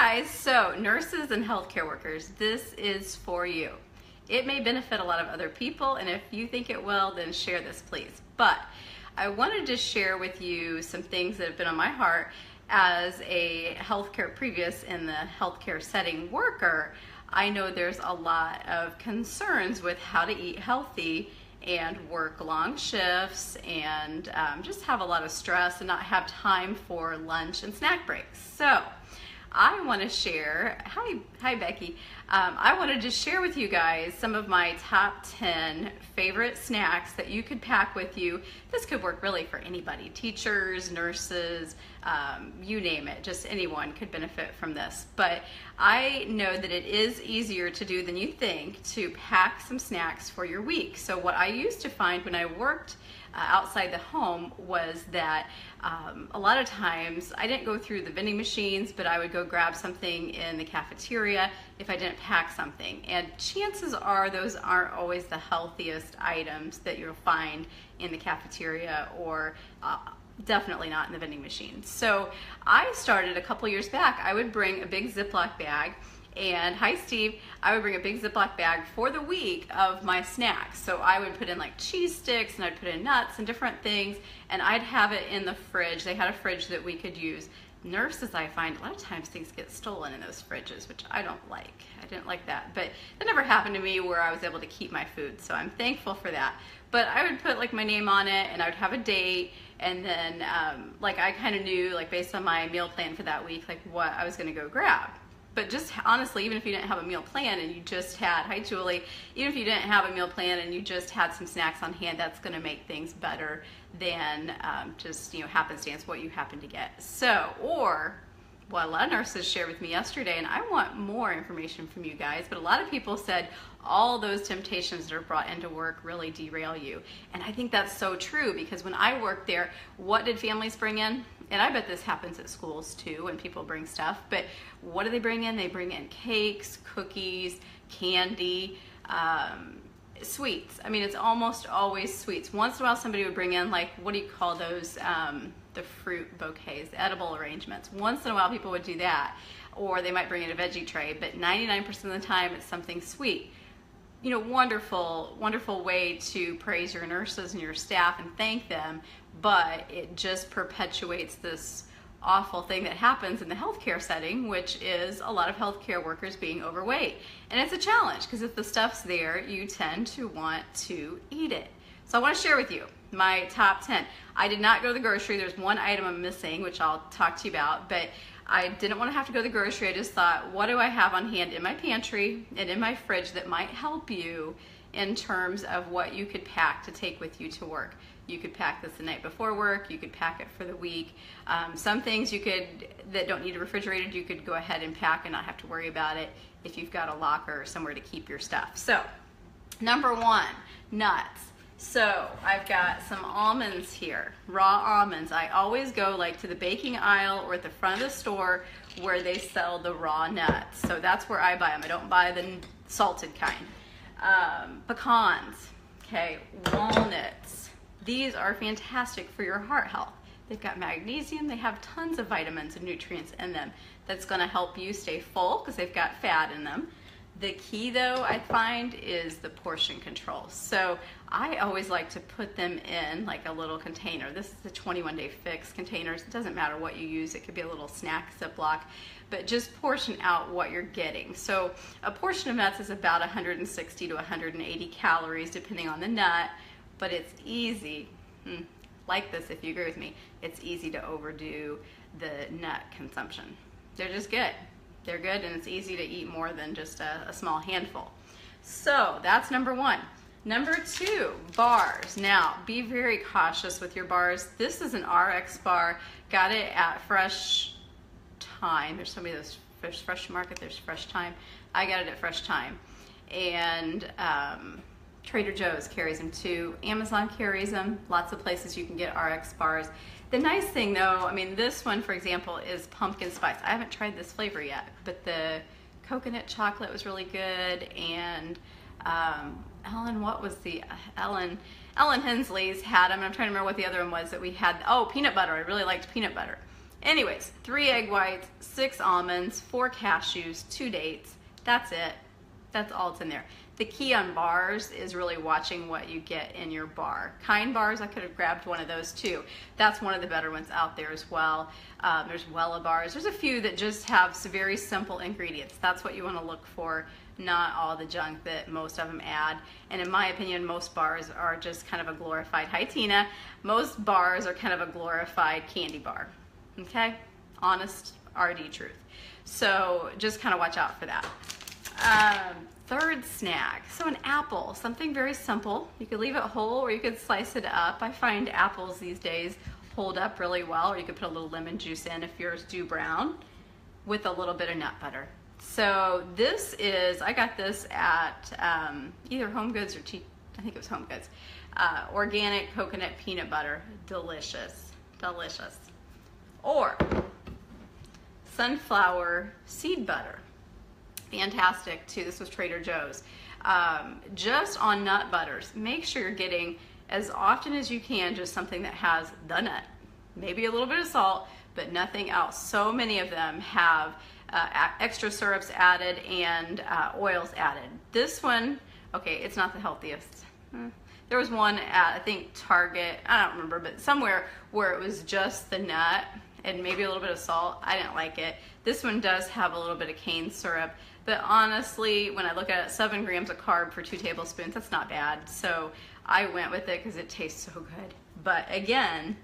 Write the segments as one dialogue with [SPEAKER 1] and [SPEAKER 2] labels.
[SPEAKER 1] guys, so nurses and healthcare workers, this is for you. It may benefit a lot of other people, and if you think it will, then share this please. But I wanted to share with you some things that have been on my heart as a previous in the healthcare setting worker. I know there's a lot of concerns with how to eat healthy and work long shifts and just have a lot of stress and not have time for lunch and snack breaks. So I want to share, hi Becky, I wanted to share with you guys some of my top 10 favorite snacks that you could pack with you. This could work really for anybody, teachers, nurses, you name it, just anyone could benefit from this. But I know that it is easier to do than you think to pack some snacks for your week. So what I used to find when I worked outside the home was that a lot of times I didn't go through the vending machines, but I would go grab something in the cafeteria if I didn't pack something. And chances are those aren't always the healthiest items that you'll find in the cafeteria or definitely not in the vending machine. So I started a couple years back. I would bring a big Ziploc bag, and hi Steve, I would bring a big Ziploc bag for the week of my snacks. So I would put in like cheese sticks, and I'd put in nuts and different things, and I'd have it in the fridge. They had a fridge that we could use. Nurses, I find a lot of times things get stolen in those fridges, which I don't like. I didn't like that, but that never happened to me where I was able to keep my food, so I'm thankful for that. But I would put like my name on it, and I would have a date, and then like I kind of knew, like based on my meal plan for that week, like what I was going to go grab. But just honestly, even if you didn't have a meal plan and you just had, hi Julie, even if you didn't have a meal plan and you just had some snacks on hand, that's going to make things better than just, you know, happenstance what you happen to get. So, or what a lot of nurses shared with me yesterday, and I want more information from you guys, but a lot of people said all those temptations that are brought into work really derail you. And I think that's so true, because when I worked there, what did families bring in? And I bet this happens at schools too when people bring stuff, but what do they bring in? They bring in cakes, cookies, candy, sweets. I mean, it's almost always sweets. Once in a while somebody would bring in, like, what do you call those, the fruit bouquets, the edible arrangements. Once in a while people would do that, or they might bring in a veggie tray, but 99% of the time it's something sweet. You know, wonderful, wonderful way to praise your nurses and your staff and thank them, but it just perpetuates this awful thing that happens in the healthcare setting, which is a lot of healthcare workers being overweight. And it's a challenge, because if the stuff's there, you tend to want to eat it. So I want to share with you my top 10. I did not go to the grocery. There's one item I'm missing, which I'll talk to you about, but I didn't want to have to go to the grocery. I just thought, what do I have on hand in my pantry and in my fridge that might help you in terms of what you could pack to take with you to work? You could pack this the night before work. You could pack it for the week. Some things you could, that don't need refrigerated, you could go ahead and pack and not have to worry about it if you've got a locker or somewhere to keep your stuff. So, number one, nuts. So I've got some almonds here, raw almonds. I always go like to the baking aisle or at the front of the store where they sell the raw nuts. So that's where I buy them. I don't buy the salted kind. Pecans, okay, walnuts. These are fantastic for your heart health. They've got magnesium, they have tons of vitamins and nutrients in them. That's gonna help you stay full because they've got fat in them. The key though, I find, is the portion control. So I always like to put them in like a little container. This is the 21-day fix containers. It doesn't matter what you use. It could be a little snack Ziploc, but just portion out what you're getting. So a portion of nuts is about 160 to 180 calories depending on the nut, but it's easy, like this if you agree with me, it's easy to overdo the nut consumption. They're just good. They're good, and it's easy to eat more than just a small handful. So that's number one. Number two, bars. Now, be very cautious with your bars. This is an RX bar. Got it at Fresh Time. There's so many of those, there's Fresh Market, there's Fresh Time. I got it at Fresh Time. And Trader Joe's carries them too. Amazon carries them. Lots of places you can get RX bars. The nice thing though, I mean, this one, for example, is pumpkin spice. I haven't tried this flavor yet, but the coconut chocolate was really good. And Ellen, what was the, Ellen Hensley's had them. I'm trying to remember what the other one was that we had. Oh, peanut butter. I really liked peanut butter. Anyways, 3 egg whites, 6 almonds, 4 cashews, 2 dates. That's it. That's all that's in there. The key on bars is really watching what you get in your bar. Kind bars, I could have grabbed one of those too. That's one of the better ones out there as well. There's Wella bars. There's a few that just have some very simple ingredients. That's what you want to look for, not all the junk that most of them add. And in my opinion, most bars are just kind of a glorified, hi Tina, most bars are kind of a glorified candy bar. Okay? Honest RD truth. So just kind of watch out for that. Third snack, so an apple, something very simple. You could leave it whole or you could slice it up. I find apples these days hold up really well, or you could put a little lemon juice in if yours do brown, with a little bit of nut butter. So this is, I got this at either Home Goods or I think it was Home Goods. Organic coconut peanut butter, delicious, delicious. Or sunflower seed butter. Fantastic too. This was Trader Joe's. Just on nut butters, make sure you're getting as often as you can just something that has the nut, maybe a little bit of salt, but nothing else. So many of them have extra syrups added and oils added. This one, okay, it's not the healthiest. There was one at, I think, Target, I don't remember, but somewhere where it was just the nut and maybe a little bit of salt. I didn't like it. This one does have a little bit of cane syrup, but honestly, when I look at it, 7 grams of carb for 2 tablespoons, that's not bad. So I went with it because it tastes so good. But again,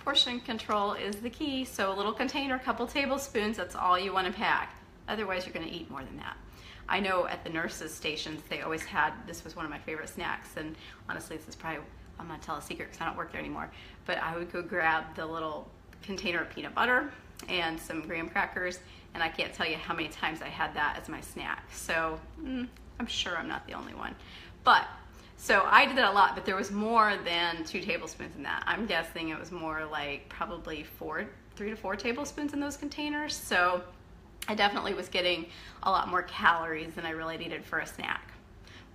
[SPEAKER 1] portion control is the key. So a little container, a couple tablespoons, that's all you want to pack. Otherwise, you're going to eat more than that. I know at the nurses' stations, they always had, this was one of my favorite snacks, and honestly, this is probably, I'm going to tell a secret because I don't work there anymore, but I would go grab the little container of peanut butter and some graham crackers, and I can't tell you how many times I had that as my snack. So I'm sure I'm not the only one. But so I did that a lot, but there was more than 2 tablespoons in that. I'm guessing it was more like probably 3 to 4 tablespoons in those containers. So I definitely was getting a lot more calories than I really needed for a snack.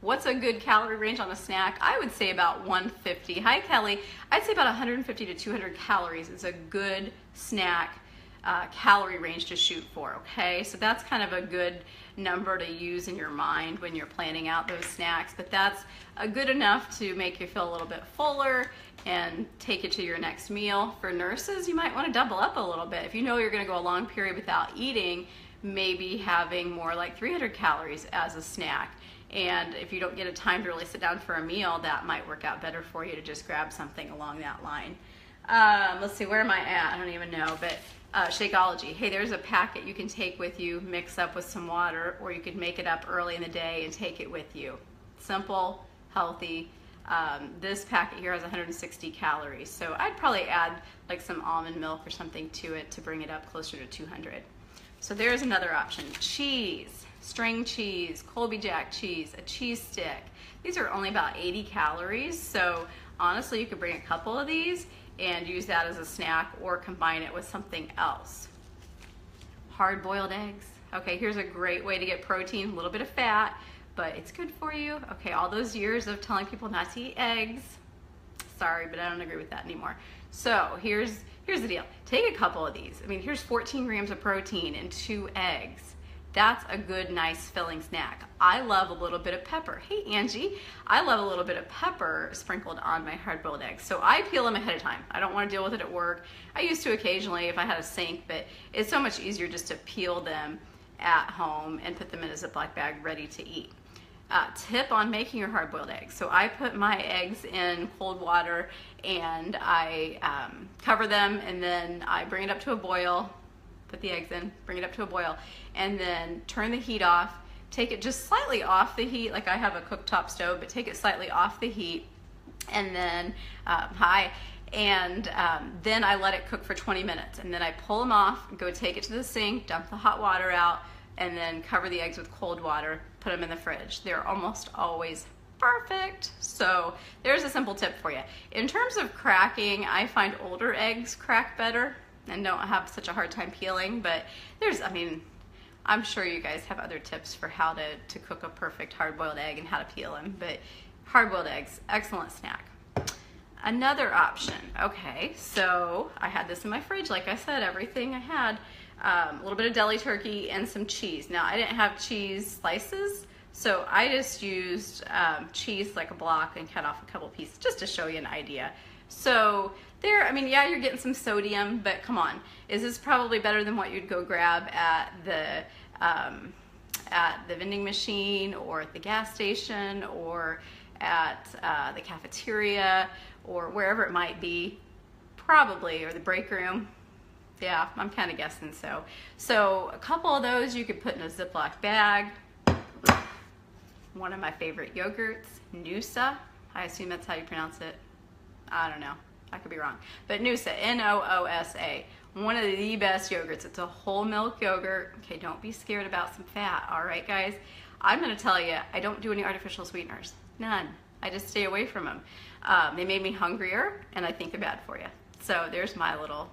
[SPEAKER 1] What's a good calorie range on a snack? I would say about 150. Hi, Kelly. I'd say about 150 to 200 calories is a good snack calorie range to shoot for, okay? So that's kind of a good number to use in your mind when you're planning out those snacks, but that's good enough to make you feel a little bit fuller and take it to your next meal. For nurses, you might want to double up a little bit. If you know you're going to go a long period without eating, maybe having more like 300 calories as a snack. And if you don't get a time to really sit down for a meal, that might work out better for you to just grab something along that line. Let's see, where am I at? I don't even know, but Shakeology. Hey, there's a packet you can take with you, mix up with some water, or you could make it up early in the day and take it with you. Simple, healthy. This packet here has 160 calories, so I'd probably add like some almond milk or something to it to bring it up closer to 200. So there's another option. Cheese, string cheese, Colby Jack cheese, a cheese stick. These are only about 80 calories, so honestly you could bring a couple of these and use that as a snack or combine it with something else. Hard-boiled eggs. Okay, here's a great way to get protein, a little bit of fat, but it's good for you. Okay, all those years of telling people not to eat eggs, sorry, but I don't agree with that anymore. So here's the deal. Take a couple of these. I mean, here's 14 grams of protein and 2 eggs. That's a good, nice filling snack. I love a little bit of pepper. Hey, Angie, I love a little bit of pepper sprinkled on my hard-boiled eggs. So I peel them ahead of time. I don't want to deal with it at work. I used to occasionally if I had a sink, but it's so much easier just to peel them at home and put them in a Ziploc bag ready to eat. Tip on making your hard-boiled eggs. So I put my eggs in cold water and I cover them, and then I bring it up to a boil, put the eggs in, bring it up to a boil, and then turn the heat off. Take it just slightly off the heat, like I have a cooktop stove, but take it slightly off the heat, and then then I let it cook for 20 minutes, and then I pull them off, go take it to the sink, dump the hot water out, and then cover the eggs with cold water, put them in the fridge. They're almost always perfect. So there's a simple tip for you. In terms of cracking, I find older eggs crack better and don't have such a hard time peeling, but I'm sure you guys have other tips for how to cook a perfect hard-boiled egg and how to peel them, but hard-boiled eggs, excellent snack. Another option, okay, so I had this in my fridge, like I said, everything I had, a little bit of deli turkey and some cheese. Now, I didn't have cheese slices, so I just used cheese like a block and cut off a couple pieces just to show you an idea. So there, I mean, yeah, you're getting some sodium, but come on, is this probably better than what you'd go grab at the vending machine or at the gas station or at the cafeteria or wherever it might be? Probably, or the break room. Yeah, I'm kind of guessing so. So a couple of those you could put in a Ziploc bag. One of my favorite yogurts, Noosa. I assume that's how you pronounce it. I don't know. I could be wrong. But Noosa, Noosa. One of the best yogurts. It's a whole milk yogurt. Okay, don't be scared about some fat. All right, guys. I'm going to tell you, I don't do any artificial sweeteners. None. I just stay away from them. They made me hungrier, and I think they're bad for you. So there's my little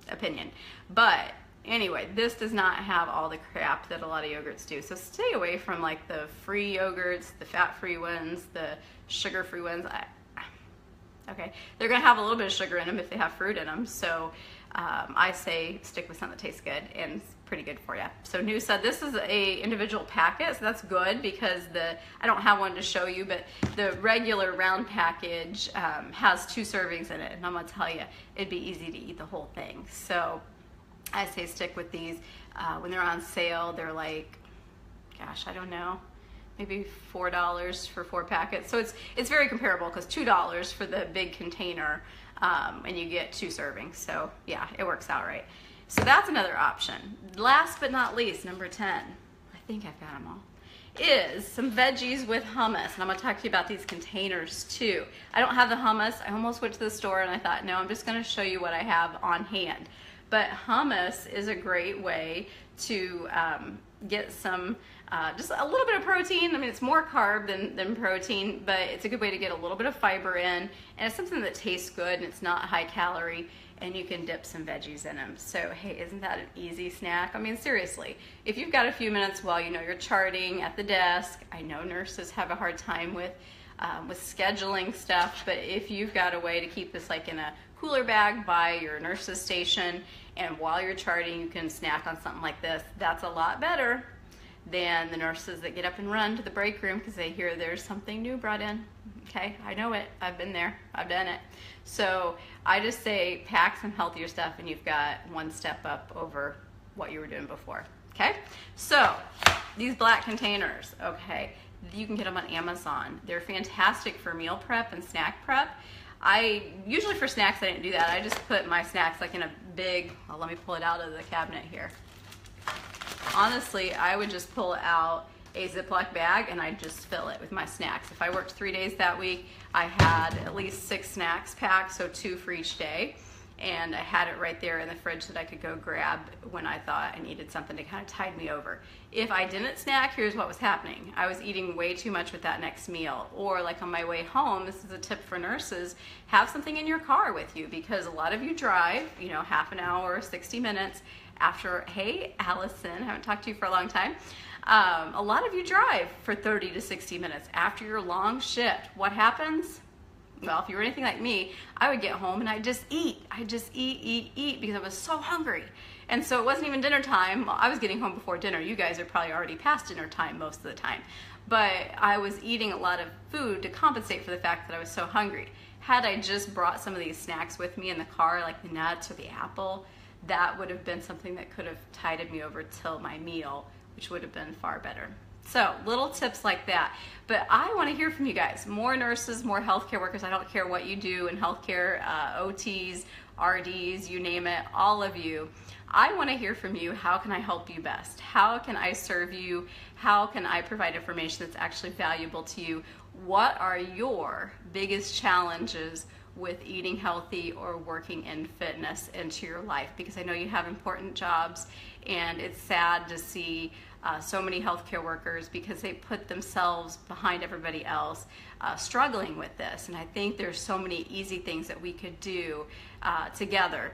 [SPEAKER 1] opinion. But anyway, this does not have all the crap that a lot of yogurts do. So stay away from like the free yogurts, the fat-free ones, the sugar-free ones. Okay, they're going to have a little bit of sugar in them if they have fruit in them. So I say stick with something that tastes good and it's pretty good for you. So Noosa, this is a individual packet, so that's good because I don't have one to show you, but the regular round package has 2 servings in it, and I'm going to tell you, it'd be easy to eat the whole thing. So I say stick with these. When they're on sale, they're like, gosh, I don't know, maybe $4 for 4 packets. So it's very comparable because $2 for the big container, and you get 2 servings. So yeah, it works out right. So that's another option. Last but not least, number 10, I think I've got them all, is some veggies with hummus. And I'm gonna talk to you about these containers too. I don't have the hummus. I almost went to the store and I thought, no, I'm just gonna show you what I have on hand. But hummus is a great way to get some, just a little bit of protein. I mean, it's more carb than protein, but it's a good way to get a little bit of fiber in. And it's something that tastes good and it's not high calorie, and you can dip some veggies in them. So, hey, isn't that an easy snack? I mean, seriously, if you've got a few minutes while you're charting at the desk, I know nurses have a hard time with scheduling stuff, but if you've got a way to keep this like in a cooler bag by your nurse's station, and while you're charting you can snack on something like this, that's a lot better than the nurses that get up and run to the break room because they hear there's something new brought in. Okay, I know it. I've been there. I've done it. So I just say pack some healthier stuff and you've got one step up over what you were doing before. Okay, so these black containers, okay, you can get them on Amazon. They're fantastic for meal prep and snack prep. Usually for snacks I didn't do that. I just put my snacks like in a big, well, let me pull it out of the cabinet here. Honestly, I would just pull out a Ziploc bag and I'd just fill it with my snacks. If I worked 3 days that week, I had at least 6 snacks packed, so 2 for each day. And I had it right there in the fridge that I could go grab when I thought I needed something to kind of tide me over. If I didn't snack, here's what was happening. I was eating way too much with that next meal. Or like on my way home, this is a tip for nurses, have something in your car with you because a lot of you drive, half an hour, 60 minutes after, hey, Allison, I haven't talked to you for a long time. A lot of you drive for 30 to 60 minutes after your long shift. What happens? Well, if you were anything like me, I would get home and I'd just eat. I'd just eat because I was so hungry. And so it wasn't even dinner time. Well, I was getting home before dinner. You guys are probably already past dinner time most of the time. But I was eating a lot of food to compensate for the fact that I was so hungry. Had I just brought some of these snacks with me in the car, like the nuts or the apple, that would have been something that could have tided me over till my meal, which would have been far better. So little tips like that. But I want to hear from you guys. More nurses, more healthcare workers. I don't care what you do in healthcare, OTs, RDs, you name it, all of you. I want to hear from you. How can I help you best? How can I serve you? How can I provide information that's actually valuable to you? What are your biggest challenges with eating healthy or working in fitness into your life? Because I know you have important jobs and it's sad to see so many healthcare workers because they put themselves behind everybody else struggling with this. And I think there's so many easy things that we could do together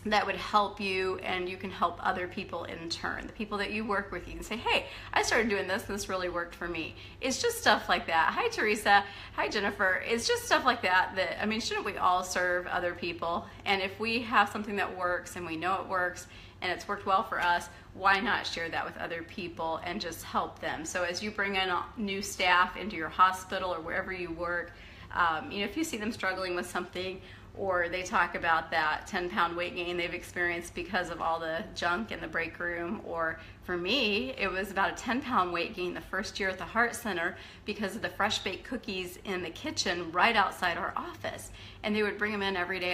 [SPEAKER 1] that would help you, and you can help other people in turn. The people that you work with, you can say, hey, I started doing this and this really worked for me. It's just stuff like that. Hi, Teresa. Hi, Jennifer. It's just stuff like that I mean, shouldn't we all serve other people? And if we have something that works and we know it works and it's worked well for us, why not share that with other people and just help them? So as you bring in new staff into your hospital or wherever you work, if you see them struggling with something, or they talk about that 10-pound weight gain they've experienced because of all the junk in the break room, or for me, it was about a 10-pound weight gain the first year at the Heart Center because of the fresh baked cookies in the kitchen right outside our office. And they would bring them in every day